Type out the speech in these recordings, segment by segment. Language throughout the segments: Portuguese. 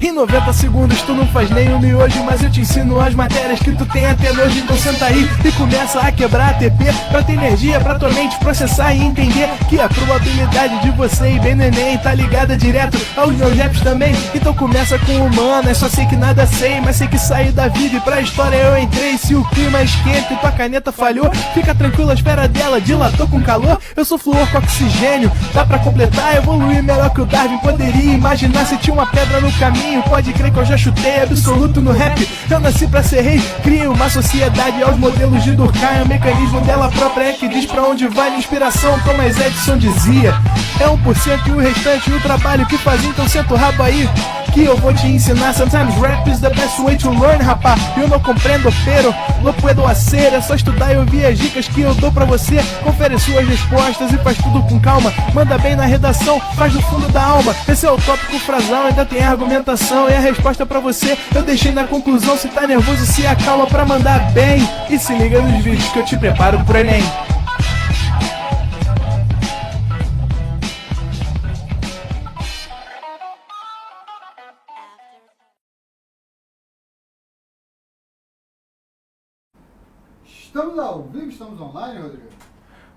Em 90 segundos tu não faz nem um miojo, mas eu te ensino as matérias que tu tem até nojo. Então senta aí e começa a quebrar a TP pra ter energia pra tua mente processar e entender que a probabilidade de você ir bem no Enem tá ligada direto aos meus raps também. Então começa com humanas, só sei que nada sei, mas sei que saí da vida e pra história eu entrei. Se o clima esquenta e tua caneta falhou, fica tranquilo, a espera dela dilatou com calor. Eu sou flúor com oxigênio, dá pra completar, evoluir melhor que o Darwin poderia imaginar se tinha uma pedra no caminho. Pode crer que eu já chutei absoluto no rap. Eu nasci pra ser rei, crio uma sociedade aos modelos de Durkheim. O mecanismo dela própria é que diz pra onde vai minha inspiração. Thomas Edison dizia: é 1% e o restante o trabalho que faz. Então senta o rabo aí que eu vou te ensinar. Sometimes rap is the best way to learn, rapá. Eu não compreendo, pero não puedo hacer. É só estudar e ouvir as dicas que eu dou pra você. Confere suas respostas e faz tudo com calma. Manda bem na redação, faz do fundo da alma. Esse é o tópico frasal, ainda tem argumentação. E a resposta pra você eu deixei na conclusão. Se tá nervoso, se acalma pra mandar bem. E se liga nos vídeos que eu te preparo pro Enem. Estamos ao vivo, estamos online, Rodrigo?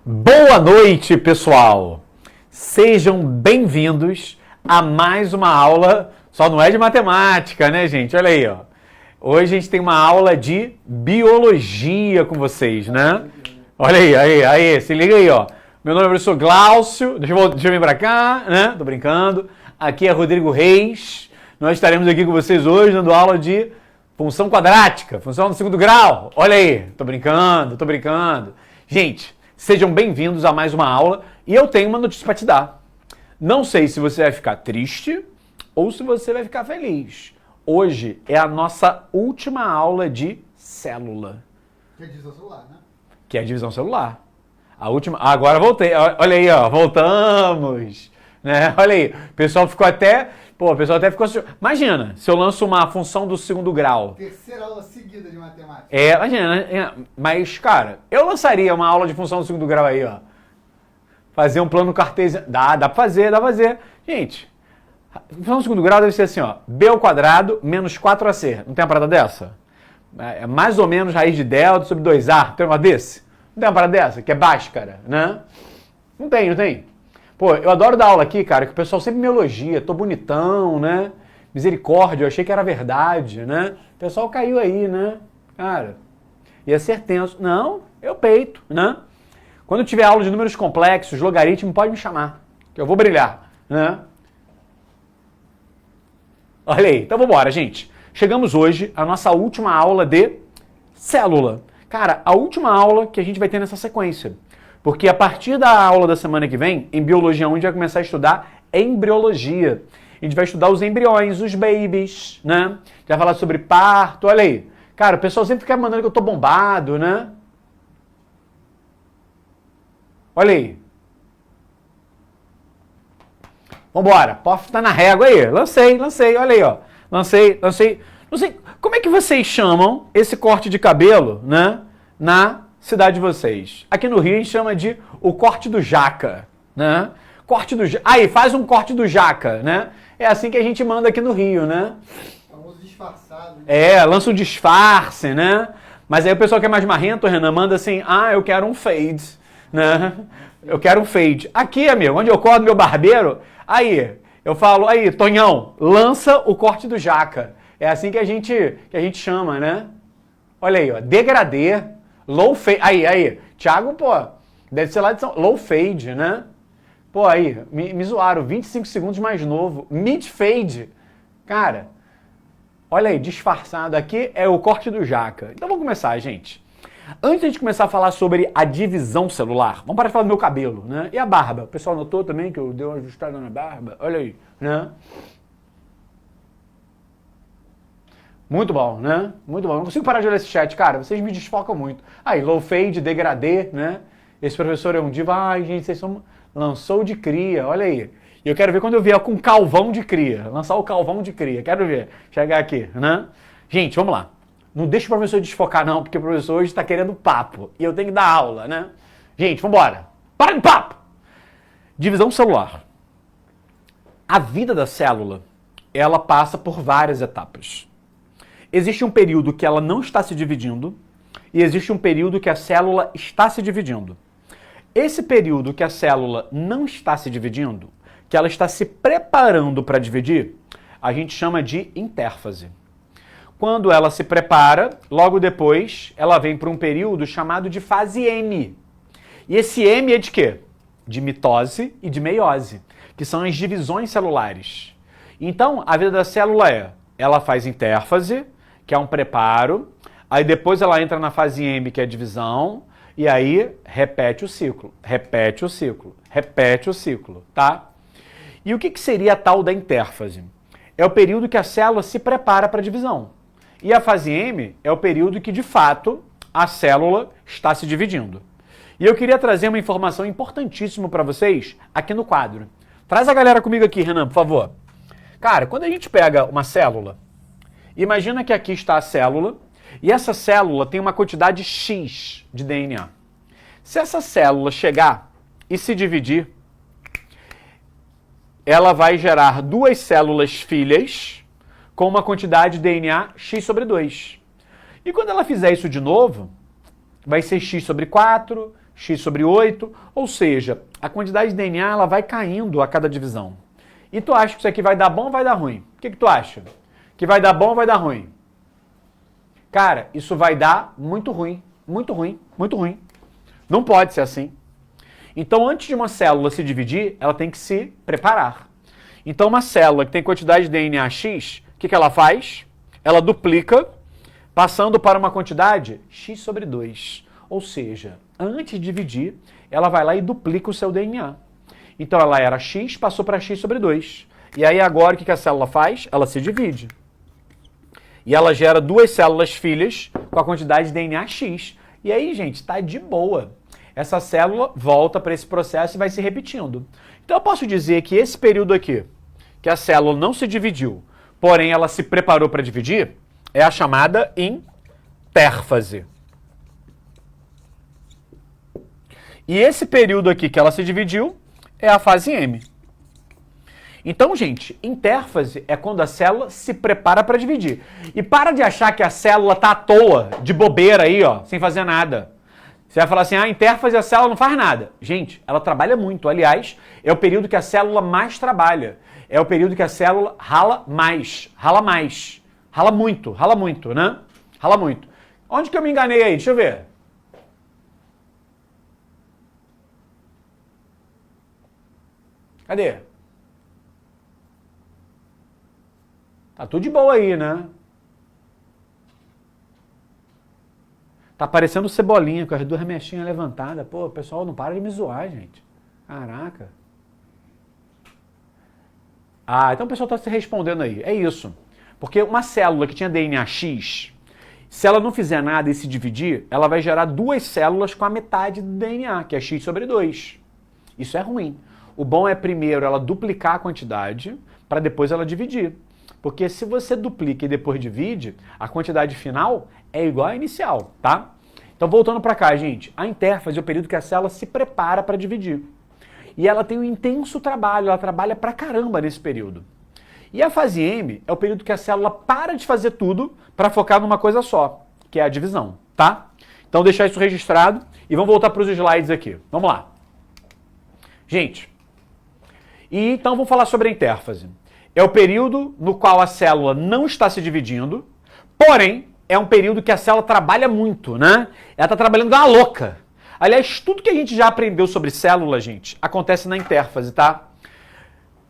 Boa noite, pessoal! Sejam bem-vindos a mais uma aula, só não é de matemática, né, gente? Olha aí, ó. Hoje a gente tem uma aula de biologia com vocês, né? Olha aí, se liga aí, ó. Meu nome é professor Glaucio, deixa eu vir pra cá, né? Tô brincando. Aqui é Rodrigo Reis. Nós estaremos aqui com vocês hoje dando aula de função quadrática, função do segundo grau. Olha aí, tô brincando. Gente, sejam bem-vindos a mais uma aula e eu tenho uma notícia para te dar. Não sei se você vai ficar triste ou se você vai ficar feliz. Hoje é a nossa última aula de célula. Que é divisão celular, né? Que é a divisão celular. A última... Agora voltei. Olha aí, ó. Voltamos. Né? Olha aí. O pessoal ficou até... Imagina, se eu lanço uma função do segundo grau. Terceira aula seguida de matemática. Imagina. Mas, cara, eu lançaria uma aula de função do segundo grau aí, ó. Fazer um plano cartesiano. Dá pra fazer. Gente, função do segundo grau deve ser assim, ó. B ao quadrado menos 4ac. Não tem uma parada dessa? É mais ou menos raiz de delta sobre 2a. Tem uma desse? Não tem uma parada dessa? Que é Bhaskara, né? Não tem. Pô, eu adoro dar aula aqui, cara, que o pessoal sempre me elogia. Tô bonitão, né? Misericórdia, eu achei que era verdade, né? O pessoal caiu aí, né? Cara, ia ser tenso. Não, eu peito, né? Quando tiver aula de números complexos, logaritmo, pode me chamar, que eu vou brilhar, né? Olha aí, então vambora, gente. Chegamos hoje à nossa última aula de célula. Cara, a última aula que a gente vai ter nessa sequência. Porque a partir da aula da semana que vem, em Biologia 1, a gente vai começar a estudar embriologia. A gente vai estudar os embriões, os babies, né? A gente vai falar sobre parto, olha aí. Cara, o pessoal sempre fica mandando que eu tô bombado, né? Olha aí. Vambora, POF tá na régua aí. Lancei, olha aí, ó. Lancei. Não sei, como é que vocês chamam esse corte de cabelo, né? Na cidade de vocês. Aqui no Rio a gente chama de o corte do jaca, né? Corte do jaca. Aí, faz um corte do jaca, né? É assim que a gente manda aqui no Rio, né? Famoso disfarçado. Né? Lança um disfarce, né? Mas aí o pessoal que é mais marrento, Renan, manda assim, eu quero um fade, né? Eu quero um fade. Aqui, amigo, onde eu corto meu barbeiro, aí, eu falo, aí, Tonhão, lança o corte do jaca. É assim que a gente chama, né? Olha aí, ó, degradê, low fade, aí, Thiago, pô, deve ser lá de São... Low fade, né? Pô, aí, me zoaram, 25 segundos mais novo, mid fade. Cara, olha aí, disfarçado aqui é o corte do jaca. Então vamos começar, gente. Antes de a gente começar a falar sobre a divisão celular, vamos parar de falar do meu cabelo, né? E a barba? O pessoal notou também que eu dei uma ajustada na barba? Olha aí, né? Muito bom, né? Muito bom. Não consigo parar de olhar esse chat, cara. Vocês me desfocam muito. Aí, low fade, degradê, né? Esse professor é um diva. Ai, gente, vocês são... Lançou de cria, olha aí. E eu quero ver quando eu vier com calvão de cria. Lançar o calvão de cria. Quero ver. Chegar aqui, né? Gente, vamos lá. Não deixa o professor desfocar não, porque o professor hoje está querendo papo. E eu tenho que dar aula, né? Gente, vambora. Para de papo! Divisão celular. A vida da célula, ela passa por várias etapas. Existe um período que ela não está se dividindo e existe um período que a célula está se dividindo. Esse período que a célula não está se dividindo, que ela está se preparando para dividir, a gente chama de intérfase. Quando ela se prepara, logo depois, ela vem para um período chamado de fase M. E esse M é de quê? De mitose e de meiose, que são as divisões celulares. Então, a vida da célula ela faz intérfase, que é um preparo, aí depois ela entra na fase M, que é a divisão, e aí repete o ciclo, repete o ciclo, repete o ciclo, tá? E o que seria a tal da intérfase? É o período que a célula se prepara para a divisão. E a fase M é o período que, de fato, a célula está se dividindo. E eu queria trazer uma informação importantíssima para vocês aqui no quadro. Traz a galera comigo aqui, Renan, por favor. Cara, quando a gente pega uma célula, imagina que aqui está a célula, e essa célula tem uma quantidade X de DNA. Se essa célula chegar e se dividir, ela vai gerar duas células filhas com uma quantidade de DNA X sobre 2. E quando ela fizer isso de novo, vai ser X sobre 4, X sobre 8, ou seja, a quantidade de DNA ela vai caindo a cada divisão. E tu acha que isso aqui vai dar bom ou vai dar ruim? O que tu acha? Que vai dar bom ou vai dar ruim? Cara, isso vai dar muito ruim, muito ruim, muito ruim. Não pode ser assim. Então, antes de uma célula se dividir, ela tem que se preparar. Então, uma célula que tem quantidade de DNA X, o que ela faz? Ela duplica, passando para uma quantidade X sobre 2. Ou seja, antes de dividir, ela vai lá e duplica o seu DNA. Então, ela era X, passou para X sobre 2. E aí, agora, o que a célula faz? Ela se divide. E ela gera duas células filhas com a quantidade de DNA X. E aí, gente, está de boa. Essa célula volta para esse processo e vai se repetindo. Então, eu posso dizer que esse período aqui, que a célula não se dividiu, porém ela se preparou para dividir, é a chamada intérfase. E esse período aqui que ela se dividiu é a fase M. Então, gente, intérfase é quando a célula se prepara para dividir. E para de achar que a célula está à toa, de bobeira aí, ó, sem fazer nada. Você vai falar assim, intérfase, a célula não faz nada. Gente, ela trabalha muito. Aliás, é o período que a célula mais trabalha. É o período que a célula rala mais. Rala mais. Rala muito, né? Rala muito. Onde que eu me enganei aí? Deixa eu ver. Cadê? Tá tudo de boa aí, né? Tá parecendo Cebolinha, com as duas mechinhas levantadas. Pô, o pessoal não para de me zoar, gente. Caraca. Então o pessoal tá se respondendo aí. É isso. Porque uma célula que tinha DNA X, se ela não fizer nada e se dividir, ela vai gerar duas células com a metade do DNA, que é X sobre 2. Isso é ruim. O bom é primeiro ela duplicar a quantidade, para depois ela dividir. Porque se você duplica e depois divide, a quantidade final é igual à inicial, tá? Então, voltando para cá, gente, a intérfase é o período que a célula se prepara para dividir. E ela tem um intenso trabalho, ela trabalha pra caramba nesse período. E a fase M é o período que a célula para de fazer tudo para focar numa coisa só, que é a divisão, tá? Então, deixar isso registrado e vamos voltar para os slides aqui. Vamos lá. Gente, então vamos falar sobre a intérfase. É o período no qual a célula não está se dividindo, porém, é um período que a célula trabalha muito, né? Ela está trabalhando igual uma louca. Aliás, tudo que a gente já aprendeu sobre célula, gente, acontece na intérfase, tá?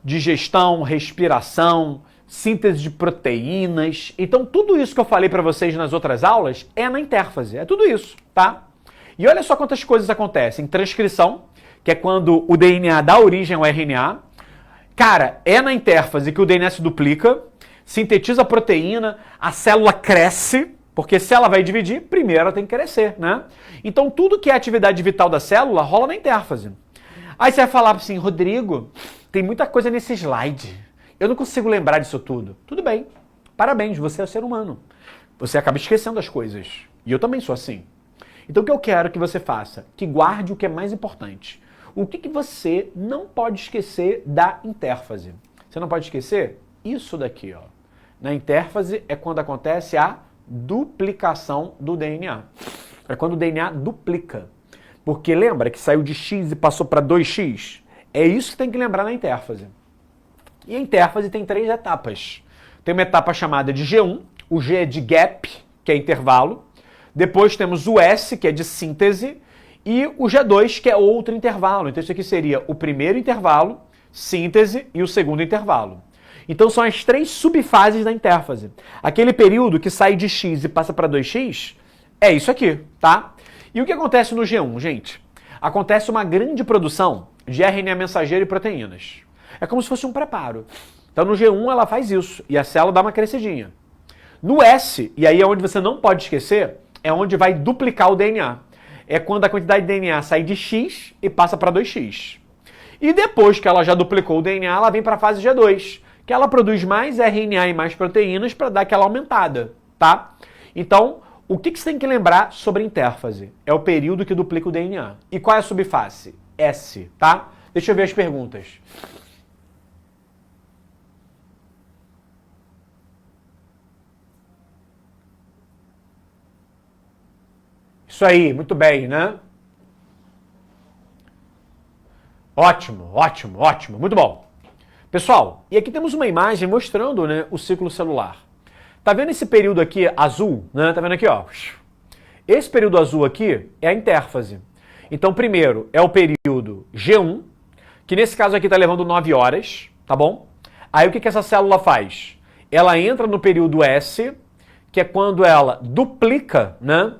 Digestão, respiração, síntese de proteínas. Então, tudo isso que eu falei para vocês nas outras aulas é na intérfase. É tudo isso, tá? E olha só quantas coisas acontecem. Transcrição, que é quando o DNA dá origem ao RNA. Cara, é na intérfase que o DNA se duplica, sintetiza a proteína, a célula cresce, porque se ela vai dividir, primeiro ela tem que crescer, né? Então, tudo que é atividade vital da célula rola na intérfase. Aí você vai falar assim, Rodrigo, tem muita coisa nesse slide. Eu não consigo lembrar disso tudo. Tudo bem. Parabéns, você é o ser humano. Você acaba esquecendo as coisas. E eu também sou assim. Então o que eu quero que você faça? Que guarde o que é mais importante. O que você não pode esquecer da intérfase? Você não pode esquecer isso daqui, ó. Na intérfase é quando acontece a duplicação do DNA. É quando o DNA duplica. Porque lembra que saiu de X e passou para 2X? É isso que tem que lembrar na intérfase. E a intérfase tem 3 etapas. Tem uma etapa chamada de G1, o G é de gap, que é intervalo. Depois temos o S, que é de síntese, e o G2, que é outro intervalo. Então isso aqui seria o primeiro intervalo, síntese, e o segundo intervalo. Então são as 3 subfases da intérfase. Aquele período que sai de X e passa para 2X, é isso aqui, tá? E o que acontece no G1, gente? Acontece uma grande produção de RNA mensageiro e proteínas. É como se fosse um preparo. Então no G1 ela faz isso, e a célula dá uma crescidinha. No S, e aí é onde você não pode esquecer, é onde vai duplicar o DNA. É quando a quantidade de DNA sai de X e passa para 2X. E depois que ela já duplicou o DNA, ela vem para a fase G2, que ela produz mais RNA e mais proteínas para dar aquela aumentada, tá? Então, o que você tem que lembrar sobre a intérfase? É o período que duplica o DNA. E qual é a subfase? S, tá? Deixa eu ver as perguntas. Isso aí, muito bem, né? Ótimo, ótimo, ótimo, muito bom. Pessoal, e aqui temos uma imagem mostrando, né, o ciclo celular. Tá vendo esse período aqui azul, né? Tá vendo aqui, ó? Esse período azul aqui é a intérfase. Então, primeiro é o período G1, que nesse caso aqui tá levando 9 horas, tá bom? Aí o que essa célula faz? Ela entra no período S, que é quando ela duplica, né,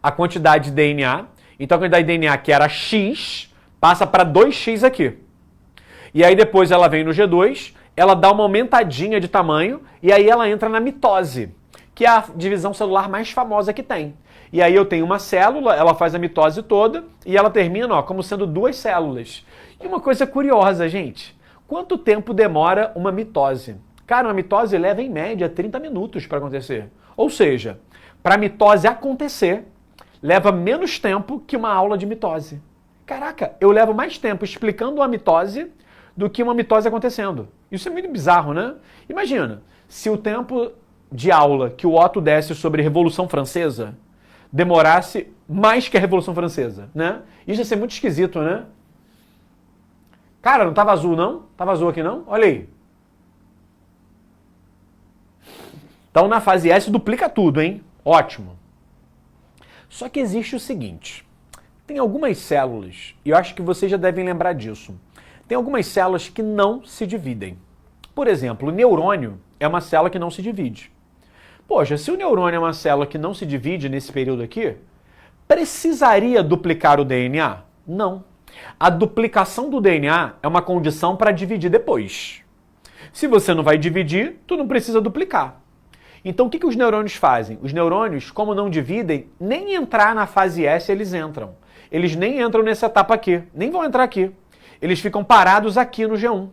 a quantidade de DNA. Então a quantidade de DNA que era X passa para 2X aqui. E aí depois ela vem no G2, ela dá uma aumentadinha de tamanho e aí ela entra na mitose, que é a divisão celular mais famosa que tem. E aí eu tenho uma célula, ela faz a mitose toda e ela termina, ó, como sendo 2 células. E uma coisa curiosa, gente, quanto tempo demora uma mitose? Cara, uma mitose leva em média 30 minutos para acontecer. Ou seja, para a mitose acontecer, leva menos tempo que uma aula de mitose. Caraca, eu levo mais tempo explicando uma mitose do que uma mitose acontecendo. Isso é muito bizarro, né? Imagina, se o tempo de aula que o Otto desse sobre a Revolução Francesa demorasse mais que a Revolução Francesa, né? Isso ia ser muito esquisito, né? Cara, não tava azul, não? Tava azul aqui, não? Olha aí. Então, na fase S, duplica tudo, hein? Ótimo. Só que existe o seguinte, tem algumas células, e eu acho que vocês já devem lembrar disso, tem algumas células que não se dividem. Por exemplo, o neurônio é uma célula que não se divide. Poxa, se o neurônio é uma célula que não se divide nesse período aqui, precisaria duplicar o DNA? Não. A duplicação do DNA é uma condição para dividir depois. Se você não vai dividir, tu não precisa duplicar. Então, o que os neurônios fazem? Os neurônios, como não dividem, nem entrar na fase S eles entram. Eles nem entram nessa etapa aqui, nem vão entrar aqui. Eles ficam parados aqui no G1.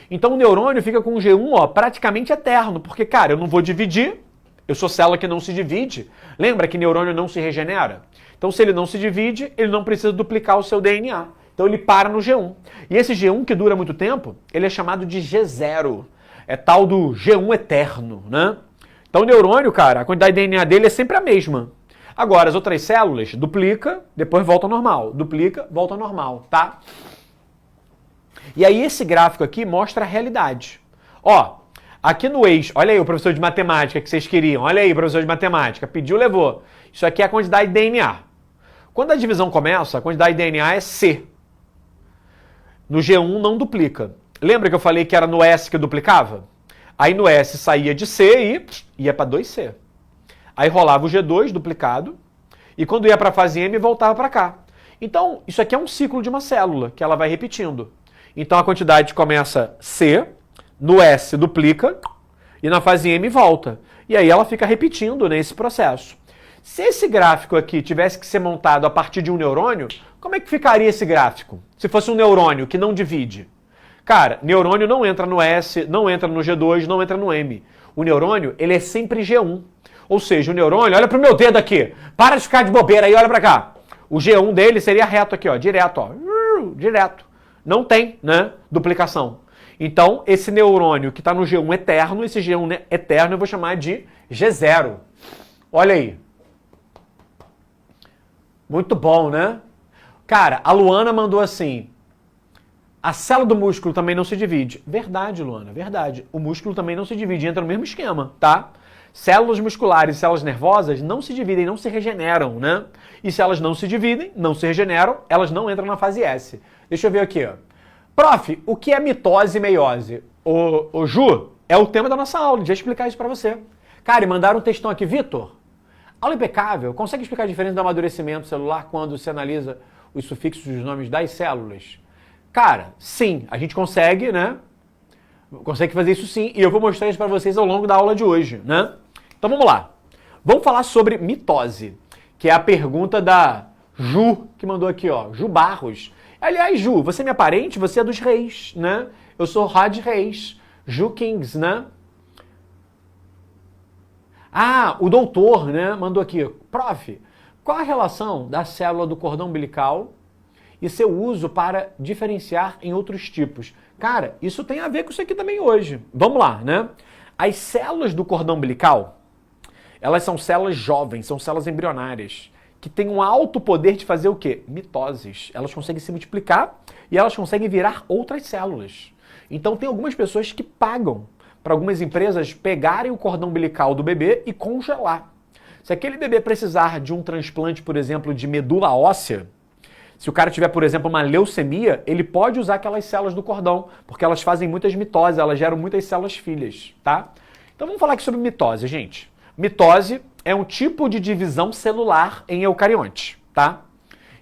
Então, o neurônio fica com o G1 ó, praticamente eterno, porque, cara, eu não vou dividir, eu sou célula que não se divide. Lembra que neurônio não se regenera? Então, se ele não se divide, ele não precisa duplicar o seu DNA. Então, ele para no G1. E esse G1, que dura muito tempo, ele é chamado de G0. É tal do G1 eterno, né? Então o neurônio, cara, a quantidade de DNA dele é sempre a mesma. Agora, as outras células, duplica, depois volta ao normal. Duplica, volta ao normal, tá? E aí esse gráfico aqui mostra a realidade. Ó, aqui no eixo, olha aí o professor de matemática que vocês queriam. Olha aí, professor de matemática, pediu, levou. Isso aqui é a quantidade de DNA. Quando a divisão começa, a quantidade de DNA é C. No G1 não duplica. Lembra que eu falei que era no S que duplicava? Aí no S saía de C e ia para 2C. Aí rolava o G2 duplicado e quando ia para a fase M voltava para cá. Então isso aqui é um ciclo de uma célula que ela vai repetindo. Então a quantidade começa C, no S duplica e na fase M volta. E aí ela fica repetindo nesse processo. Se esse gráfico aqui tivesse que ser montado a partir de um neurônio, como é que ficaria esse gráfico? Se fosse um neurônio que não divide. Cara, neurônio não entra no S, não entra no G2, não entra no M. O neurônio, ele é sempre G1. Ou seja, o neurônio, olha pro meu dedo aqui, para de ficar de bobeira aí, olha pra cá. O G1 dele seria reto aqui, ó, direto, ó, direto. Não tem, né, duplicação. Então, esse neurônio que está no G1 eterno, esse G1 eterno eu vou chamar de G0. Olha aí. Muito bom, né? Cara, a Luana mandou assim, a célula do músculo também não se divide. Verdade, Luana, verdade. O músculo também não se divide, entra no mesmo esquema, tá? Células musculares e células nervosas não se dividem, não se regeneram, né? E se elas não se dividem, não se regeneram, elas não entram na fase S. Deixa eu ver aqui, ó. Prof, o que é mitose e meiose? O Ju, é o tema da nossa aula, deixa eu explicar isso pra você. Cara, e mandaram um textão aqui, Vitor. Aula impecável, consegue explicar a diferença do amadurecimento celular quando se analisa os sufixos dos nomes das células? Cara, sim, a gente consegue, né? Consegue fazer isso sim, e eu vou mostrar isso pra vocês ao longo da aula de hoje, né? Então vamos lá. Vamos falar sobre mitose, que é a pergunta da Ju, que mandou aqui, ó, Ju Barros. Aliás, Ju, você é minha parente? Você é dos Reis, né? Eu sou Rod Reis, Ju Kings, né? Ah, o doutor, né, mandou aqui. Prof, qual a relação da célula do cordão umbilical e seu uso para diferenciar em outros tipos? Cara, isso tem a ver com isso aqui também hoje. Vamos lá, né? As células do cordão umbilical, elas são células jovens, são células embrionárias, que têm um alto poder de fazer o quê? Mitoses. Elas conseguem se multiplicar e elas conseguem virar outras células. Então tem algumas pessoas que pagam para algumas empresas pegarem o cordão umbilical do bebê e congelar. Se aquele bebê precisar de um transplante, por exemplo, de medula óssea, se o cara tiver, por exemplo, uma leucemia, ele pode usar aquelas células do cordão, porque elas fazem muitas mitoses, elas geram muitas células filhas, tá? Então vamos falar aqui sobre mitose, gente. Mitose é um tipo de divisão celular em eucarionte, tá?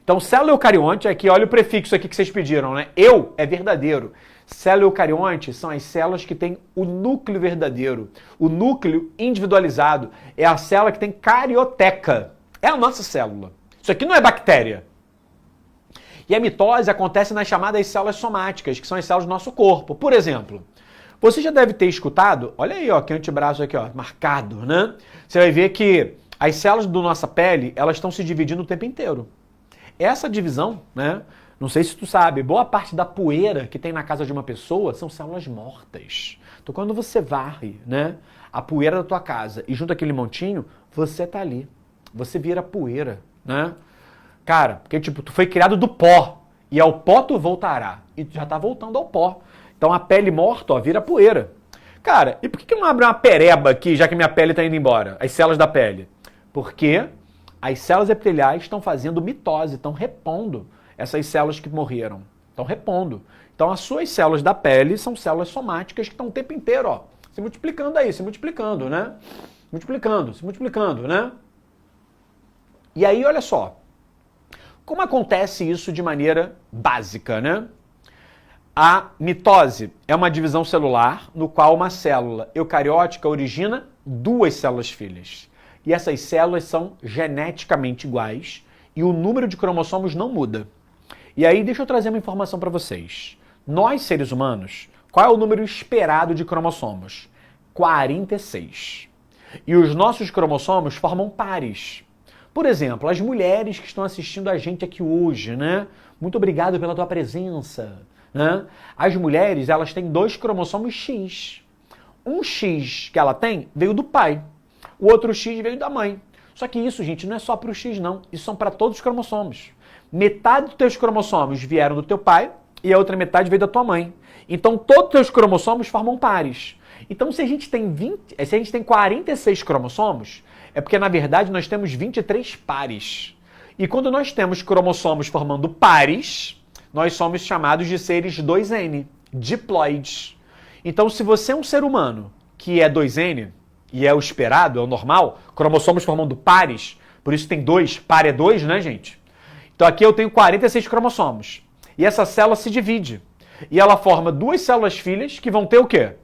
Então, célula eucarionte, aqui, olha o prefixo aqui que vocês pediram, né? Eu é verdadeiro. Célula eucarionte são as células que têm o núcleo verdadeiro. O núcleo individualizado é a célula que tem carioteca. É a nossa célula. Isso aqui não é bactéria. E a mitose acontece nas chamadas células somáticas, que são as células do nosso corpo. Por exemplo, você já deve ter escutado, olha aí, ó, que antebraço aqui, ó, marcado, né? Você vai ver que as células da nossa pele, elas estão se dividindo o tempo inteiro. Essa divisão, né? Não sei se tu sabe, boa parte da poeira que tem na casa de uma pessoa são células mortas. Então quando você varre, né, a poeira da tua casa e junta aquele montinho, você tá ali. Você vira poeira, né? Cara, porque tipo, tu foi criado do pó e ao pó tu voltará. E tu já tá voltando ao pó. Então a pele morta, ó, vira poeira. Cara, e por que não abre uma pereba aqui, já que minha pele tá indo embora? As células da pele. Porque as células epiteliais estão fazendo mitose, estão repondo essas células que morreram. Estão repondo. Então as suas células da pele são células somáticas que estão o tempo inteiro, ó, se multiplicando aí, se multiplicando, né? Se multiplicando, né? E aí, olha só. Como acontece isso de maneira básica, né? A mitose é uma divisão celular no qual uma célula eucariótica origina duas células filhas. E essas células são geneticamente iguais e o número de cromossomos não muda. E aí, deixa eu trazer uma informação para vocês. Nós, seres humanos, qual é o número esperado de cromossomos? 46. E os nossos cromossomos formam pares. Por exemplo, as mulheres que estão assistindo a gente aqui hoje, né? Muito obrigado pela tua presença, né? As mulheres, elas têm 2 cromossomos X. Um X que ela tem veio do pai. O outro X veio da mãe. Só que isso, gente, não é só para o X, não. Isso são para todos os cromossomos. Metade dos teus cromossomos vieram do teu pai e a outra metade veio da tua mãe. Então, todos os teus cromossomos formam pares. Então, se a gente tem 46 cromossomos, é porque, na verdade, nós temos 23 pares. E quando nós temos cromossomos formando pares, nós somos chamados de seres 2N, diploides. Então, se você é um ser humano que é 2N, e é o esperado, é o normal, cromossomos formando pares, por isso tem 2, par é 2, né, gente? Então aqui eu tenho 46 cromossomos. E essa célula se divide. E ela forma 2 células filhas que vão ter o quê?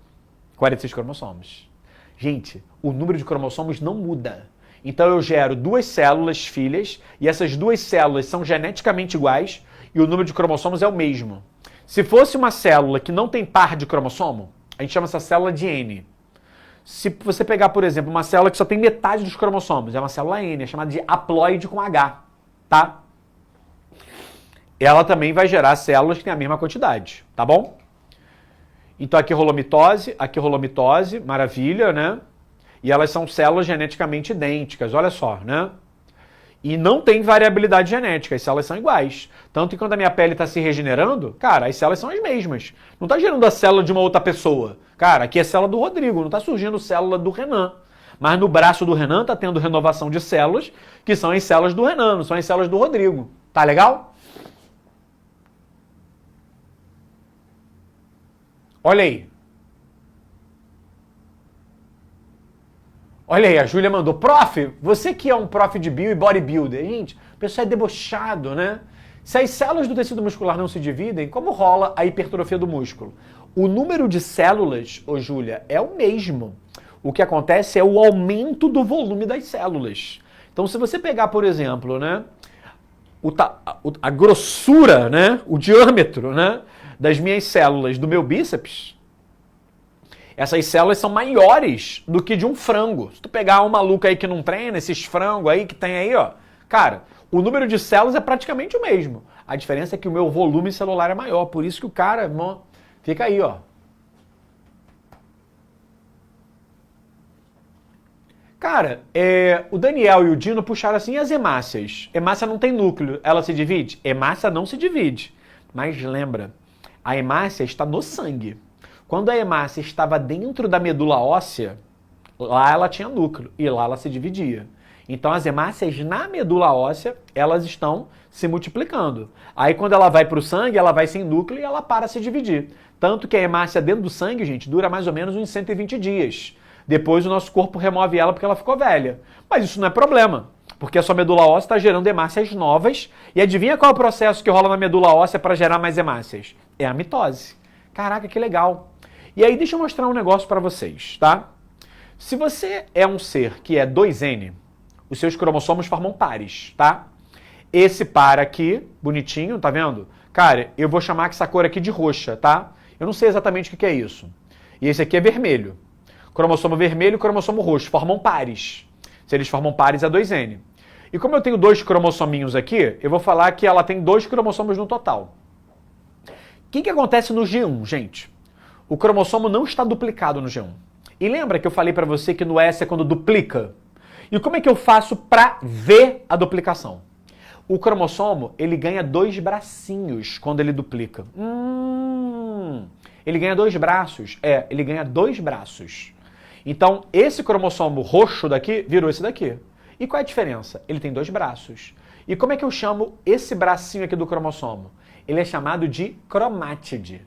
46 cromossomos. Gente, o número de cromossomos não muda. Então eu gero 2 células filhas e essas 2 células são geneticamente iguais e o número de cromossomos é o mesmo. Se fosse uma célula que não tem par de cromossomo, a gente chama essa célula de N. Se você pegar, por exemplo, uma célula que só tem metade dos cromossomos, é uma célula N, é chamada de haploide com H, tá? Ela também vai gerar células que têm a mesma quantidade, tá bom? Então aqui rolou mitose, maravilha, né? E elas são células geneticamente idênticas, olha só, né? E não tem variabilidade genética, as células são iguais. Tanto que quando a minha pele está se regenerando, cara, as células são as mesmas. Não está gerando a célula de uma outra pessoa. Cara, aqui é célula do Rodrigo, não está surgindo célula do Renan. Mas no braço do Renan está tendo renovação de células, que são as células do Renan, não são as células do Rodrigo. Tá legal? Olha aí. Olha aí, a Júlia mandou, prof, você que é um prof de bio e bodybuilder, gente, o pessoal é debochado, né? Se as células do tecido muscular não se dividem, como rola a hipertrofia do músculo? O número de células, ô Júlia, é o mesmo. O que acontece é o aumento do volume das células. Então, se você pegar, por exemplo, né, a grossura, né, o diâmetro, né, das minhas células do meu bíceps, essas células são maiores do que de um frango. Se tu pegar um maluco aí que não treina, esses frangos aí que tem aí, ó, cara, o número de células é praticamente o mesmo. A diferença é que o meu volume celular é maior, por isso que o cara, fica aí, ó. Cara, o Daniel e o Dino puxaram assim as hemácias. Hemácia não tem núcleo, ela se divide? Hemácia não se divide. Mas lembra, a hemácia está no sangue. Quando a hemácia estava dentro da medula óssea, lá ela tinha núcleo e lá ela se dividia. Então as hemácias na medula óssea, elas estão se multiplicando. Aí quando ela vai para o sangue, ela vai sem núcleo e ela para de se dividir. Tanto que a hemácia dentro do sangue, gente, dura mais ou menos uns 120 dias. Depois o nosso corpo remove ela porque ela ficou velha. Mas isso não é problema, porque a sua medula óssea está gerando hemácias novas. E adivinha qual é o processo que rola na medula óssea para gerar mais hemácias? É a mitose. Caraca, que legal. E aí deixa eu mostrar um negócio para vocês, tá? Se você é um ser que é 2N, os seus cromossomos formam pares, tá? Esse par aqui, bonitinho, tá vendo? Cara, eu vou chamar essa cor aqui de roxa, tá? Eu não sei exatamente o que é isso. E esse aqui é vermelho. Cromossomo vermelho e cromossomo roxo formam pares. Se eles formam pares, é 2N. E como eu tenho 2 cromossominhos aqui, eu vou falar que ela tem 2 cromossomos no total. O que acontece no G1, gente? O cromossomo não está duplicado no G1. E lembra que eu falei para você que no S é quando duplica? E como é que eu faço para ver a duplicação? O cromossomo, ele ganha 2 bracinhos quando ele duplica. Ele ganha 2 braços. Ele ganha 2 braços. Então, esse cromossomo roxo daqui virou esse daqui. E qual é a diferença? Ele tem 2 braços. E como é que eu chamo esse bracinho aqui do cromossomo? Ele é chamado de cromátide.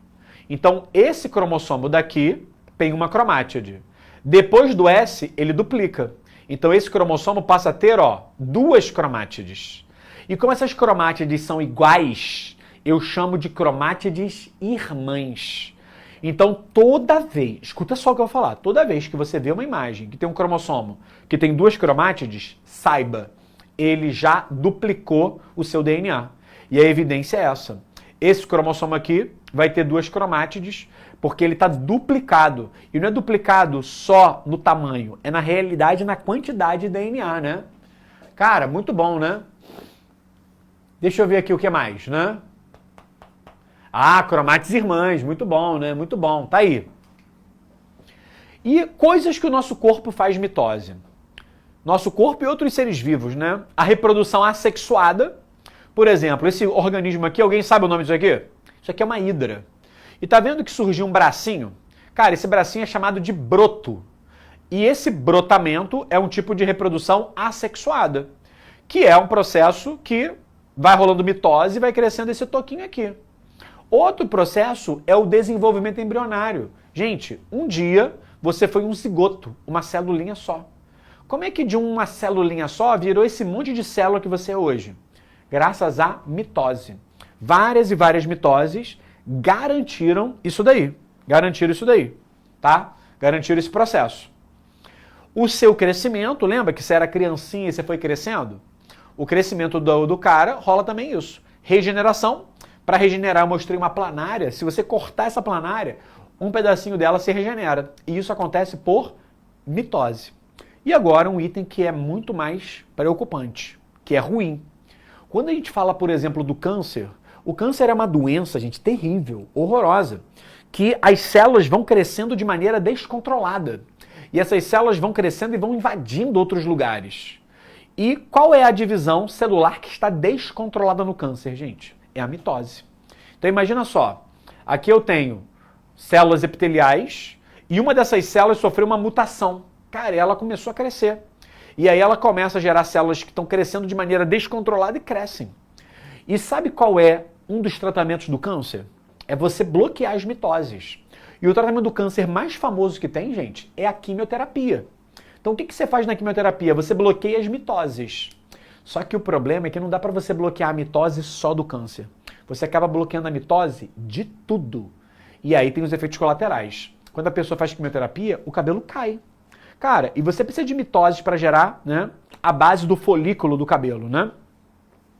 Então, esse cromossomo daqui tem uma cromátide. Depois do S, ele duplica. Então, esse cromossomo passa a ter, 2 cromátides. E como essas cromátides são iguais, eu chamo de cromátides irmãs. Então, toda vez, escuta só o que eu vou falar, toda vez que você vê uma imagem que tem um cromossomo que tem 2 cromátides, saiba, ele já duplicou o seu DNA. E a evidência é essa. Esse cromossomo aqui vai ter 2 cromátides, porque ele está duplicado. E não é duplicado só no tamanho, é na realidade na quantidade de DNA, né? Cara, muito bom, né? Deixa eu ver aqui o que mais, né? Cromátides irmãs, muito bom, né? Muito bom, tá aí. E coisas que o nosso corpo faz mitose. Nosso corpo e outros seres vivos, né? A reprodução assexuada. Por exemplo, esse organismo aqui, alguém sabe o nome disso aqui? Isso aqui é uma hidra. E tá vendo que surgiu um bracinho? Cara, esse bracinho é chamado de broto. E esse brotamento é um tipo de reprodução assexuada, que é um processo que vai rolando mitose e vai crescendo esse toquinho aqui. Outro processo é o desenvolvimento embrionário. Gente, um dia você foi um zigoto, uma celulinha só. Como é que de uma celulinha só virou esse monte de célula que você é hoje? Graças à mitose. Várias e várias mitoses garantiram isso daí. Garantiram isso daí, tá? Garantiram esse processo. O seu crescimento, lembra que você era criancinha e você foi crescendo? O crescimento do cara rola também isso. Regeneração. Para regenerar, eu mostrei uma planária. Se você cortar essa planária, um pedacinho dela se regenera. E isso acontece por mitose. E agora um item que é muito mais preocupante, que é ruim. Quando a gente fala, por exemplo, do câncer, o câncer é uma doença, gente, terrível, horrorosa, que as células vão crescendo de maneira descontrolada. E essas células vão crescendo e vão invadindo outros lugares. E qual é a divisão celular que está descontrolada no câncer, gente? É a mitose. Então imagina só, aqui eu tenho células epiteliais e uma dessas células sofreu uma mutação. Cara, ela começou a crescer. E aí ela começa a gerar células que estão crescendo de maneira descontrolada e crescem. E sabe qual é um dos tratamentos do câncer? É você bloquear as mitoses. E o tratamento do câncer mais famoso que tem, gente, é a quimioterapia. Então o que você faz na quimioterapia? Você bloqueia as mitoses. Só que o problema é que não dá para você bloquear a mitose só do câncer. Você acaba bloqueando a mitose de tudo. E aí tem os efeitos colaterais. Quando a pessoa faz quimioterapia, o cabelo cai. Cara, e você precisa de mitoses para gerar, né, a base do folículo do cabelo, né?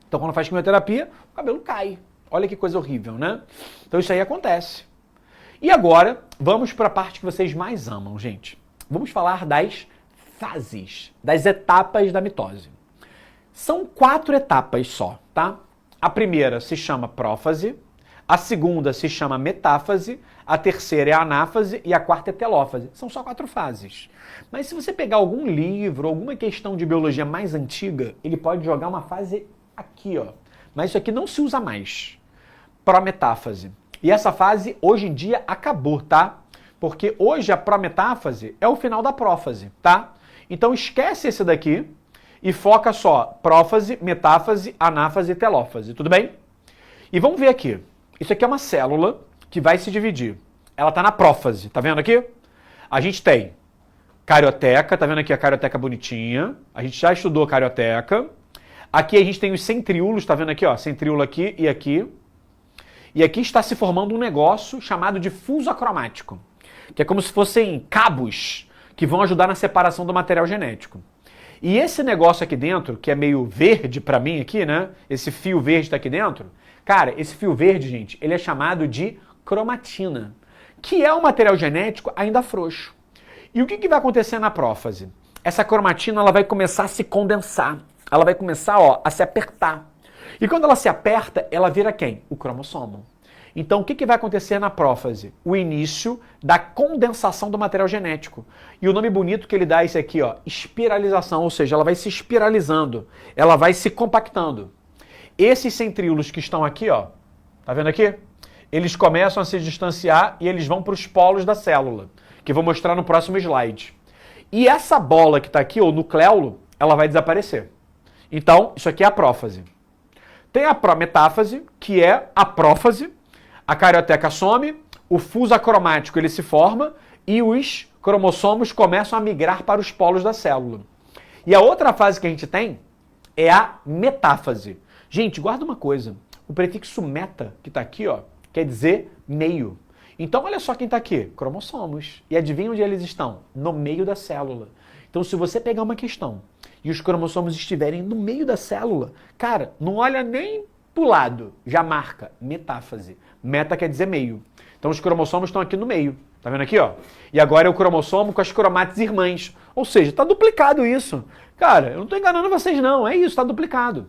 Então quando faz quimioterapia, o cabelo cai. Olha que coisa horrível, né? Então isso aí acontece. E agora, vamos para a parte que vocês mais amam, gente. Vamos falar das fases, das etapas da mitose. São 4 etapas só, tá? A primeira se chama prófase, a segunda se chama metáfase, a terceira é a anáfase e a quarta é telófase. São só 4 fases. Mas se você pegar algum livro, alguma questão de biologia mais antiga, ele pode jogar uma fase aqui, ó. Mas isso aqui não se usa mais. Prometáfase. E essa fase, hoje em dia, acabou, tá? Porque hoje a prometáfase é o final da prófase, tá? Então esquece esse daqui e foca só prófase, metáfase, anáfase e telófase, tudo bem? E vamos ver aqui. Isso aqui é uma célula que vai se dividir. Ela está na prófase, tá vendo aqui? A gente tem carioteca, tá vendo aqui a carioteca bonitinha? A gente já estudou carioteca. Aqui a gente tem os centríolos, tá vendo aqui, ó? Centríolo aqui e aqui. E aqui está se formando um negócio chamado de fuso acromático, que é como se fossem cabos que vão ajudar na separação do material genético. E esse negócio aqui dentro, que é meio verde pra mim aqui, né? Esse fio verde tá aqui dentro. Cara, esse fio verde, gente, ele é chamado de cromatina, que é um material genético ainda frouxo. E o que vai acontecer na prófase? Essa cromatina ela vai começar a se condensar. Ela vai começar, ó, a se apertar. E quando ela se aperta, ela vira quem? O cromossomo. Então, o que vai acontecer na prófase? O início da condensação do material genético. E o nome bonito que ele dá é esse aqui, ó, espiralização, ou seja, ela vai se espiralizando, ela vai se compactando. Esses centríolos que estão aqui, ó, tá vendo aqui? Eles começam a se distanciar e eles vão para os polos da célula, que eu vou mostrar no próximo slide. E essa bola que está aqui, o nucleolo, ela vai desaparecer. Então, isso aqui é a prófase. Tem a prometáfase, que é a prófase, a carioteca some, o fuso acromático ele se forma e os cromossomos começam a migrar para os polos da célula. E a outra fase que a gente tem é a metáfase. Gente, guarda uma coisa, o prefixo meta, que está aqui, ó, quer dizer meio. Então olha só quem está aqui, cromossomos. E adivinha onde eles estão? No meio da célula. Então se você pegar uma questão e os cromossomos estiverem no meio da célula, cara, não olha nem pro lado, já marca metáfase. Meta quer dizer meio. Então os cromossomos estão aqui no meio. Tá vendo aqui, ó? E agora é o cromossomo com as cromátides irmãs. Ou seja, tá duplicado isso. Cara, eu não tô enganando vocês não, é isso, tá duplicado.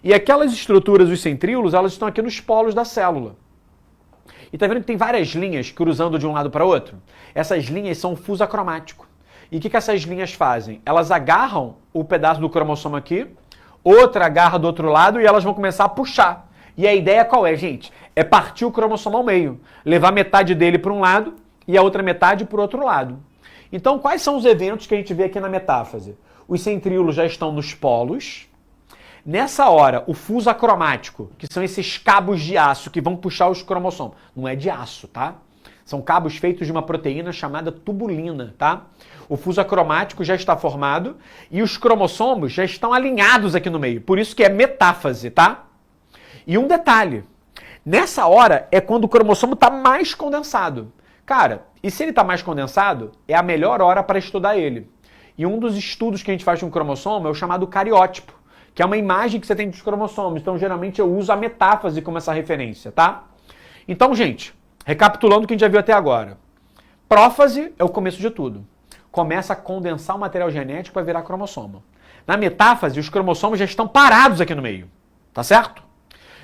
E aquelas estruturas, os centríolos, elas estão aqui nos polos da célula. E tá vendo que tem várias linhas cruzando de um lado para outro? Essas linhas são o fuso acromático. E o que essas linhas fazem? Elas agarram o pedaço do cromossomo aqui, outra agarra do outro lado e elas vão começar a puxar. E a ideia qual é, gente? É partir o cromossomo ao meio, levar metade dele para um lado e a outra metade para o outro lado. Então, quais são os eventos que a gente vê aqui na metáfase? Os centríolos já estão nos polos. Nessa hora, o fuso acromático, que são esses cabos de aço que vão puxar os cromossomos. Não é de aço, tá? São cabos feitos de uma proteína chamada tubulina, tá? O fuso acromático já está formado e os cromossomos já estão alinhados aqui no meio. Por isso que é metáfase, tá? E um detalhe, nessa hora é quando o cromossomo está mais condensado. Cara, e se ele está mais condensado, é a melhor hora para estudar ele. E um dos estudos que a gente faz de um cromossomo é o chamado cariótipo, que é uma imagem que você tem dos cromossomos. Então, geralmente, eu uso a metáfase como essa referência, tá? Então, gente, recapitulando o que a gente já viu até agora. Prófase é o começo de tudo. começa a condensar o material genético para virar cromossomo. Na metáfase, os cromossomos já estão parados aqui no meio. Tá certo?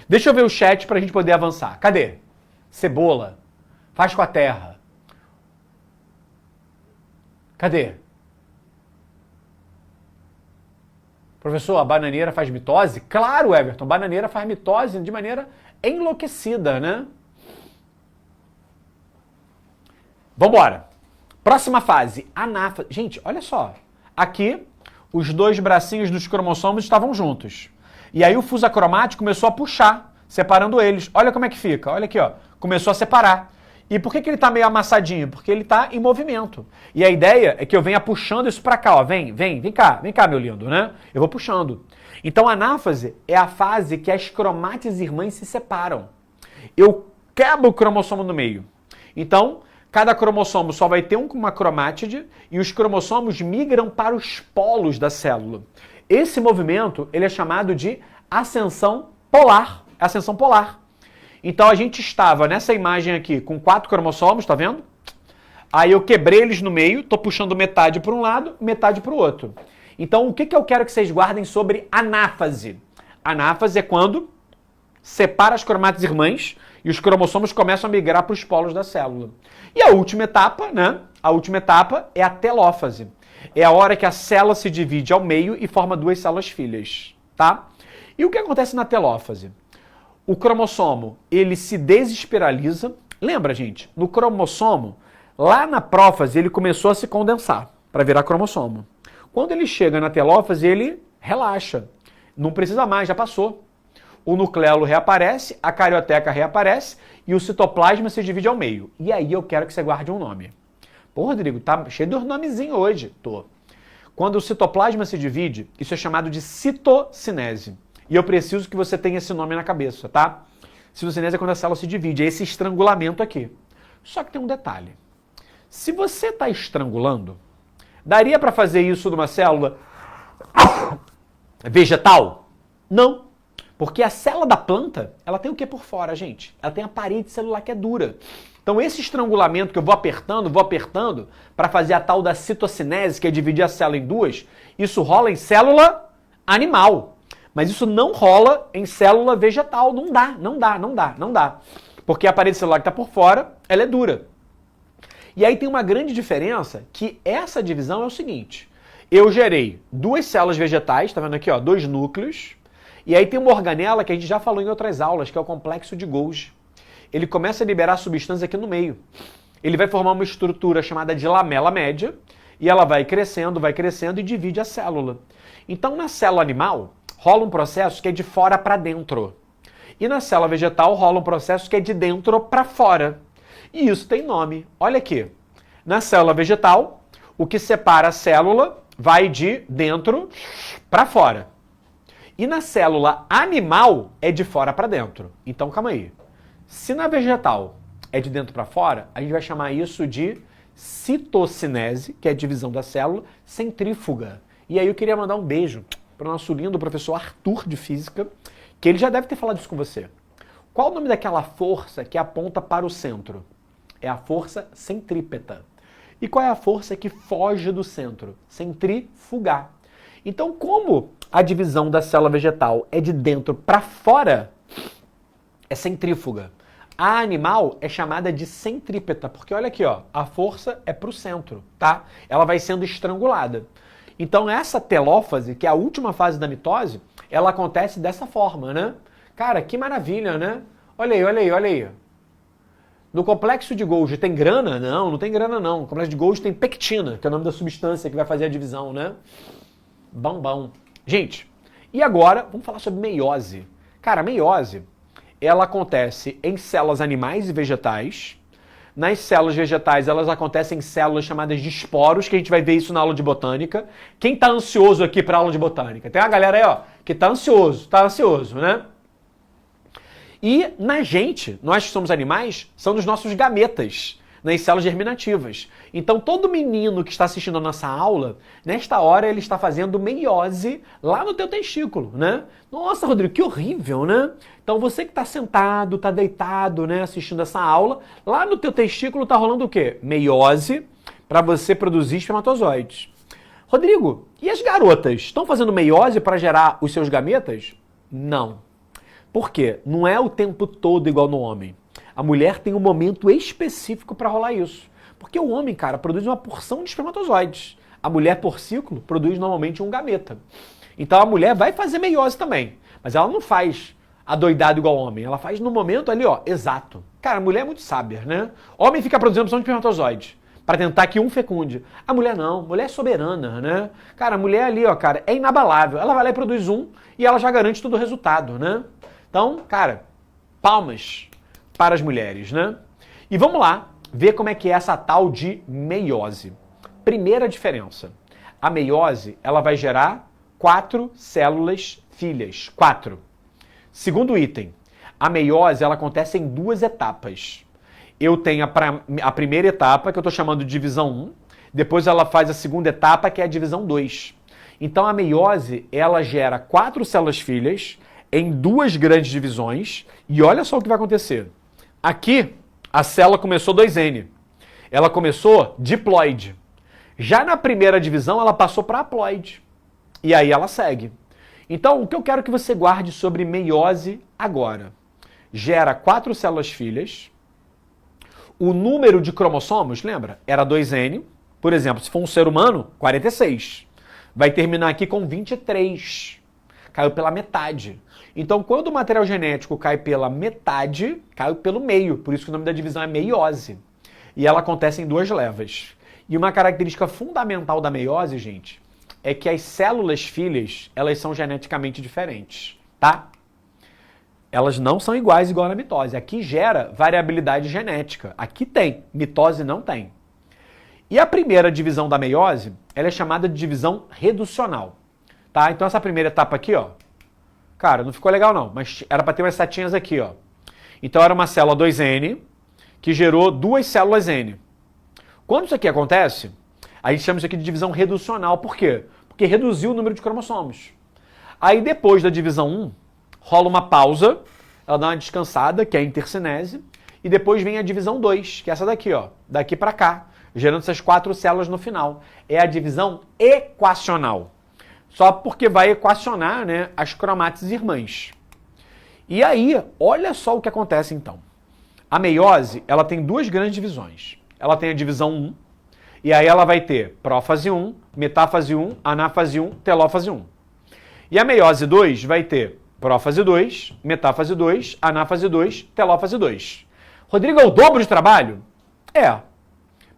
Deixa eu ver o chat para a gente poder avançar. Cadê? Cebola. Faz com a terra. Cadê? Professor, a bananeira faz mitose? Claro, Everton. Bananeira faz mitose de maneira enlouquecida, né? Vambora. Próxima fase, anáfase. Gente, olha só. Aqui, os dois bracinhos dos cromossomos estavam juntos. E aí o fuso acromático começou a puxar, separando eles. Olha como é que fica. Olha aqui, ó. Começou a separar. E por que ele está meio amassadinho? Porque ele está em movimento. E a ideia é que eu venha puxando isso para cá, ó. Vem cá, meu lindo, né? Eu vou puxando. Então a anáfase é a fase que as cromátides irmãs se separam. Eu quebro o cromossomo no meio. Então, cada cromossomo só vai ter uma cromátide e os cromossomos migram para os polos da célula. Esse movimento, ele é chamado de ascensão polar. Ascensão polar. Então a gente estava nessa imagem aqui com 4 cromossomos, tá vendo? Aí eu quebrei eles no meio, tô puxando metade para um lado, metade para o outro. Então o que eu quero que vocês guardem sobre anáfase? Anáfase é quando separa as cromátides irmãs e os cromossomos começam a migrar para os polos da célula. E a última etapa, né? A última etapa é a telófase. É a hora que a célula se divide ao meio e forma 2 células filhas, tá? E o que acontece na telófase? O cromossomo, ele se desespiraliza. Lembra, gente? No cromossomo, lá na prófase, ele começou a se condensar para virar cromossomo. Quando ele chega na telófase, ele relaxa. Não precisa mais, já passou. O nucleolo reaparece, a carioteca reaparece e o citoplasma se divide ao meio. E aí eu quero que você guarde um nome. Pô, Rodrigo, tá cheio de nomezinho hoje. Tô. Quando o citoplasma se divide, isso é chamado de citocinese. E eu preciso que você tenha esse nome na cabeça, tá? Citocinese é quando a célula se divide, é esse estrangulamento aqui. Só que tem um detalhe. Se você está estrangulando, daria para fazer isso numa célula vegetal? Não. Porque a célula da planta, ela tem o que por fora, gente? Ela tem a parede celular que é dura. Então esse estrangulamento que eu vou apertando, para fazer a tal da citocinese, que é dividir a célula em 2, isso rola em célula animal. Mas isso não rola em célula vegetal. Não dá. Porque a parede celular que está por fora, ela é dura. E aí tem uma grande diferença, que essa divisão é o seguinte. Eu gerei 2 células vegetais, tá vendo aqui, ó, 2 núcleos. E aí tem uma organela que a gente já falou em outras aulas, que é o complexo de Golgi. Ele começa a liberar substância aqui no meio. Ele vai formar uma estrutura chamada de lamela média, e ela vai crescendo e divide a célula. Então na célula animal, rola um processo que é de fora para dentro. E na célula vegetal rola um processo que é de dentro para fora. E isso tem nome. Olha aqui. Na célula vegetal, o que separa a célula vai de dentro para fora. E na célula animal é de fora para dentro. Então calma aí. Se na vegetal é de dentro para fora, a gente vai chamar isso de citocinese, que é a divisão da célula, centrífuga. E aí eu queria mandar um beijo para o nosso lindo professor Arthur de Física, que ele já deve ter falado isso com você. Qual o nome daquela força que aponta para o centro? É a força centrípeta. E qual é a força que foge do centro? Centrífuga. Então, como a divisão da célula vegetal é de dentro para fora, é centrífuga. A animal é chamada de centrípeta, porque olha aqui, ó, a força é para o centro, tá? Ela vai sendo estrangulada. Então essa telófase, que é a última fase da mitose, ela acontece dessa forma, né? Cara, que maravilha, né? Olha aí. No complexo de Golgi tem grana? Não tem grana não. No complexo de Golgi tem pectina, que é o nome da substância que vai fazer a divisão, né? Bom. Gente, e agora vamos falar sobre meiose. Cara, a meiose, ela acontece em células animais e vegetais. Nas células vegetais, elas acontecem em células chamadas de esporos, que a gente vai ver isso na aula de botânica. Quem tá ansioso aqui para aula de botânica? Tem uma galera aí, ó, que tá ansioso, né? E na gente, nós que somos animais, são dos nossos gametas, nas células germinativas. Então todo menino que está assistindo a nossa aula, nesta hora ele está fazendo meiose lá no teu testículo, né? Nossa, Rodrigo, que horrível, né? Então você que está sentado, está deitado, né, assistindo essa aula, lá no teu testículo está rolando o quê? Meiose, para você produzir espermatozoides. Rodrigo, e as garotas estão fazendo meiose para gerar os seus gametas? Não. Por quê? Não é o tempo todo igual no homem. A mulher tem um momento específico para rolar isso. Porque o homem, cara, produz uma porção de espermatozoides. A mulher, por ciclo, produz normalmente um gameta. Então a mulher vai fazer meiose também. Mas ela não faz adoidado igual o homem. Ela faz no momento ali, ó, exato. Cara, a mulher é muito sábia, né? Homem fica produzindo porção de espermatozoide para tentar que um fecunde. A mulher não, mulher é soberana, né? Cara, a mulher ali, ó, cara, é inabalável. Ela vai lá e produz um e ela já garante todo o resultado, né? Então, cara, palmas para as mulheres, né? E vamos lá ver como é que é essa tal de meiose. Primeira diferença. A meiose, ela vai gerar 4 células filhas. 4. Segundo item. A meiose, ela acontece em 2 etapas. Eu tenho a primeira etapa, que eu estou chamando de divisão 1. Depois ela faz a segunda etapa, que é a divisão 2. Então a meiose, ela gera 4 células filhas em 2 grandes divisões. E olha só o que vai acontecer. Aqui, a célula começou 2N. Ela começou diploide. Já na primeira divisão, ela passou para haploide. E aí ela segue. Então, o que eu quero que você guarde sobre meiose agora? Gera 4 células filhas. O número de cromossomos, lembra? Era 2N. Por exemplo, se for um ser humano, 46. Vai terminar aqui com 23. Caiu pela metade. Então, quando o material genético cai pela metade, caiu pelo meio. Por isso que o nome da divisão é meiose. E ela acontece em 2 levas. E uma característica fundamental da meiose, gente, é que as células filhas, elas são geneticamente diferentes, tá? Elas não são iguais igual na mitose. Aqui gera variabilidade genética. Aqui tem, mitose não tem. E a primeira divisão da meiose, ela é chamada de divisão reducional, tá? Então essa primeira etapa aqui, ó, cara, não ficou legal não, mas era para ter umas setinhas aqui, ó. Então era uma célula 2N que gerou 2 células N. Quando isso aqui acontece, a gente chama isso aqui de divisão reducional. Por quê? Porque reduziu o número de cromossomos. Aí depois da divisão 1, rola uma pausa, ela dá uma descansada, que é a intercinese, e depois vem a divisão 2, que é essa daqui, ó, daqui para cá, gerando essas 4 células no final. É a divisão equacional. Só porque vai equacionar, né, as cromátides irmãs. E aí, olha só o que acontece então. A meiose, ela tem 2 grandes divisões. Ela tem a divisão 1, e aí ela vai ter prófase 1, metáfase 1, anáfase 1, telófase 1. E a meiose 2 vai ter prófase 2, metáfase 2, anáfase 2, telófase 2. Rodrigo, é o dobro de trabalho? É,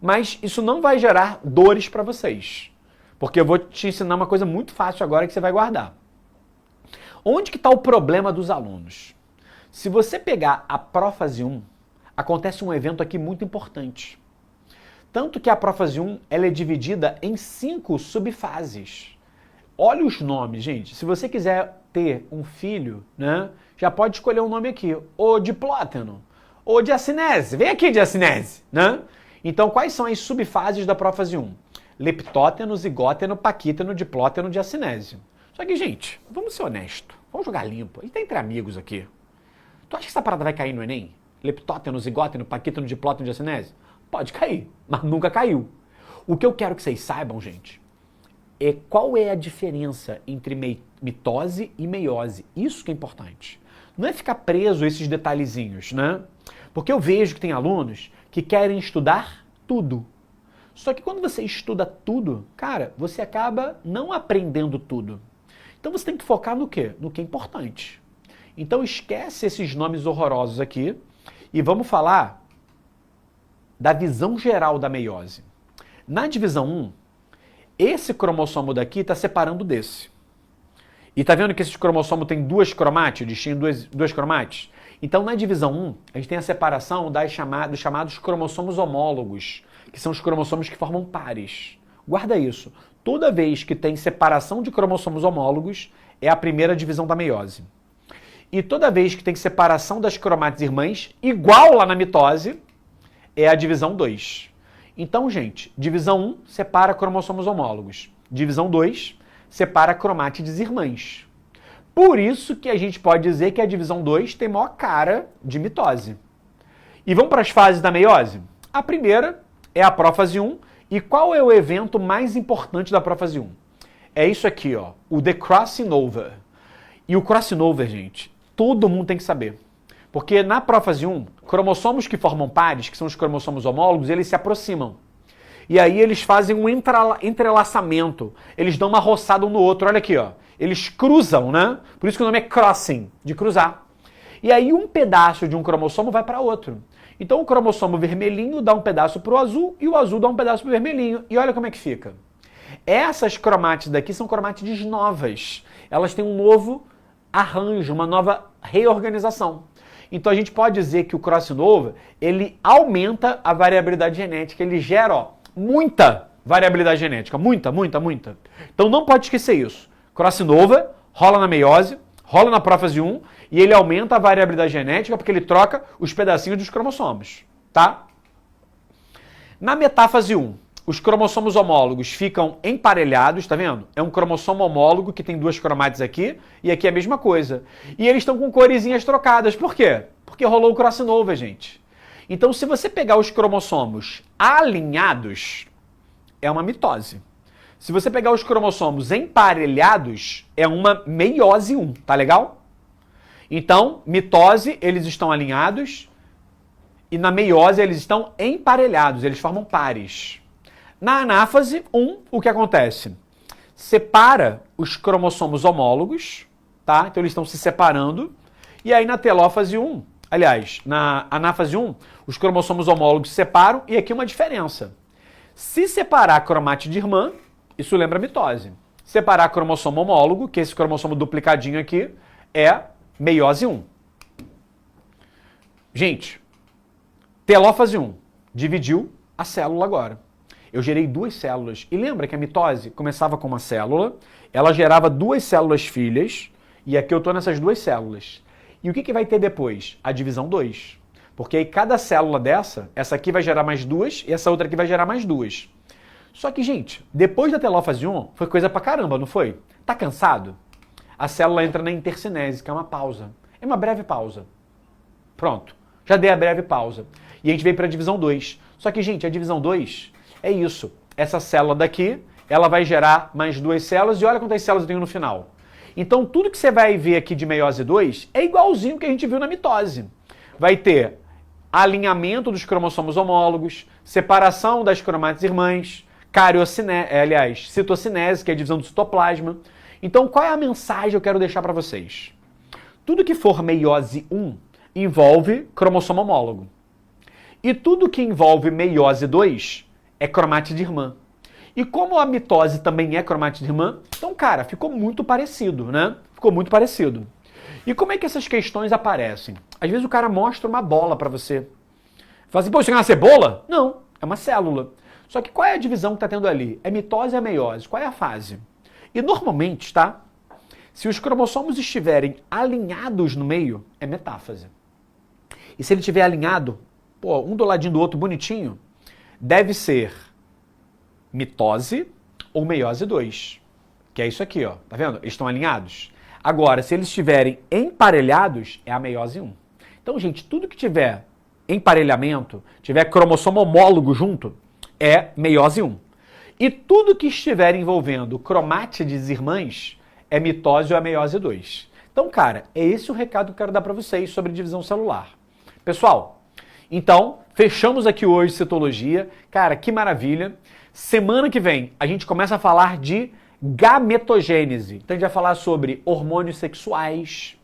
mas isso não vai gerar dores para vocês. Porque eu vou te ensinar uma coisa muito fácil agora que você vai guardar. Onde que está o problema dos alunos? Se você pegar a prófase 1, acontece um evento aqui muito importante. Tanto que a prófase 1 ela é dividida em 5 subfases. Olha os nomes, gente. Se você quiser ter um filho, né, já pode escolher um nome aqui. Ou diplóteno, ou diacinese. Vem aqui, diacinese, né? Então, quais são as subfases da prófase 1? Leptóteno, zigóteno, paquíteno, diplóteno, diacinese. Só que, gente, vamos ser honestos. Vamos jogar limpo. A gente tá entre amigos aqui. Tu acha que essa parada vai cair no Enem? Leptóteno, zigóteno, paquíteno, diplóteno, diacinese? Pode cair, mas nunca caiu. O que eu quero que vocês saibam, gente, é qual é a diferença entre mitose e meiose. Isso que é importante. Não é ficar preso a esses detalhezinhos, né? Porque eu vejo que tem alunos que querem estudar tudo. Só que quando você estuda tudo, cara, você acaba não aprendendo tudo. Então você tem que focar no quê? No que é importante. Então esquece esses nomes horrorosos aqui e vamos falar da visão geral da meiose. Na divisão 1, esse cromossomo daqui está separando desse. E tá vendo que esse cromossomo tem 2 cromátides? Tinha duas cromátides? Então, na divisão 1, a gente tem a separação dos chamados cromossomos homólogos, que são os cromossomos que formam pares. Guarda isso. Toda vez que tem separação de cromossomos homólogos, é a primeira divisão da meiose. E toda vez que tem separação das cromátides irmãs, igual lá na mitose, é a divisão 2. Então, gente, divisão 1 separa cromossomos homólogos. Divisão 2 separa cromátides irmãs. Por isso que a gente pode dizer que a divisão 2 tem maior cara de mitose. E vamos para as fases da meiose? A primeira é a prófase 1 E qual é o evento mais importante da pró-fase 1? É isso aqui, ó, o The Crossing Over. E o Crossing Over, gente, todo mundo tem que saber. Porque na pró-fase 1, cromossomos que formam pares, que são os cromossomos homólogos, eles se aproximam. E aí eles fazem um entrelaçamento. Eles dão uma roçada um no outro. Olha aqui, ó. Eles cruzam, né? Por isso que o nome é crossing, de cruzar. E aí um pedaço de um cromossomo vai para outro. Então o cromossomo vermelhinho dá um pedaço para o azul e o azul dá um pedaço para o vermelhinho. E olha como é que fica. Essas cromátides daqui são cromátides novas. Elas têm um novo arranjo, uma nova reorganização. Então a gente pode dizer que o crossing over, ele aumenta a variabilidade genética, ele gera, ó, muita variabilidade genética, muita. Então não pode esquecer isso. Crossing over rola na meiose, rola na pró-fase 1 e ele aumenta a variabilidade genética porque ele troca os pedacinhos dos cromossomos, tá? Na metáfase 1, os cromossomos homólogos ficam emparelhados, tá vendo? É um cromossomo homólogo que tem duas cromátides aqui e aqui é a mesma coisa. E eles estão com coresinhas trocadas. Por quê? Porque rolou o crossing over, gente. Então, se você pegar os cromossomos alinhados, é uma mitose. Se você pegar os cromossomos emparelhados, é uma meiose 1, tá legal? Então, mitose, eles estão alinhados e na meiose eles estão emparelhados, eles formam pares. Na anáfase 1, o que acontece? Separa os cromossomos homólogos, tá? Então eles estão se separando. E aí na telófase 1, aliás, na anáfase 1, os cromossomos homólogos se separam e aqui uma diferença. Se separar a cromátide irmã, isso lembra mitose. Separar cromossomo homólogo, que é esse cromossomo duplicadinho aqui, é meiose 1. Gente, telófase 1, dividiu a célula agora. Eu gerei duas células. E lembra que a mitose começava com uma célula, ela gerava duas células filhas, e aqui eu estou nessas duas células. E o que vai ter depois? A divisão 2. Porque aí cada célula dessa, essa aqui vai gerar mais duas, e essa outra aqui vai gerar mais duas. Só que, gente, depois da telófase 1, foi coisa pra caramba, não foi? Tá cansado? A célula entra na intercinese, que é uma pausa. É uma breve pausa. Pronto. Já dei a breve pausa. E a gente veio para a divisão 2. Só que, gente, a divisão 2... é isso. Essa célula daqui, ela vai gerar mais duas células e olha quantas células eu tenho no final. Então, tudo que você vai ver aqui de meiose 2 é igualzinho que a gente viu na mitose. Vai ter alinhamento dos cromossomos homólogos, separação das cromátides irmãs, citocinese, que é a divisão do citoplasma. Então, qual é a mensagem que eu quero deixar para vocês? Tudo que for meiose 1 envolve cromossomo homólogo. E tudo que envolve meiose 2 é cromátide irmã. E como a mitose também é cromátide irmã, então, cara, ficou muito parecido, né? Ficou muito parecido. E como é que essas questões aparecem? Às vezes o cara mostra uma bola para você. Fala assim, pô, isso é uma cebola? Não, é uma célula. Só que qual é a divisão que está tendo ali? É mitose ou é meiose? Qual é a fase? E normalmente, tá? Se os cromossomos estiverem alinhados no meio, é metáfase. E se ele estiver alinhado, pô, um do ladinho do outro bonitinho, deve ser mitose ou meiose 2. Que é isso aqui, ó. Tá vendo? Eles estão alinhados. Agora, se eles estiverem emparelhados, é a meiose 1. Então, gente, tudo que tiver emparelhamento, tiver cromossomo homólogo junto, é meiose 1. E tudo que estiver envolvendo cromátides irmãs, é mitose ou é meiose 2. Então, cara, é esse o recado que eu quero dar para vocês sobre divisão celular. Pessoal, então, fechamos aqui hoje citologia. Cara, que maravilha. Semana que vem, a gente começa a falar de gametogênese. Então, a gente vai falar sobre hormônios sexuais.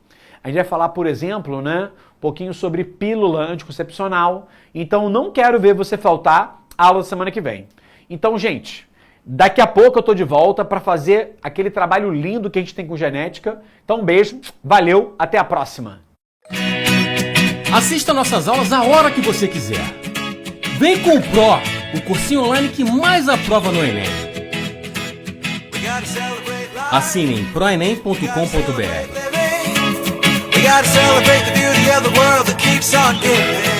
A gente vai falar, por exemplo, né, um pouquinho sobre pílula anticoncepcional. Então, não quero ver você faltar a aula da semana que vem. Então, gente, daqui a pouco eu tô de volta para fazer aquele trabalho lindo que a gente tem com genética. Então, um beijo, valeu, até a próxima. Assista nossas aulas a hora que você quiser. Vem com o Pro, o cursinho online que mais aprova no Enem. Assine em proenem.com.br. We gotta celebrate the beauty of the world that keeps on giving.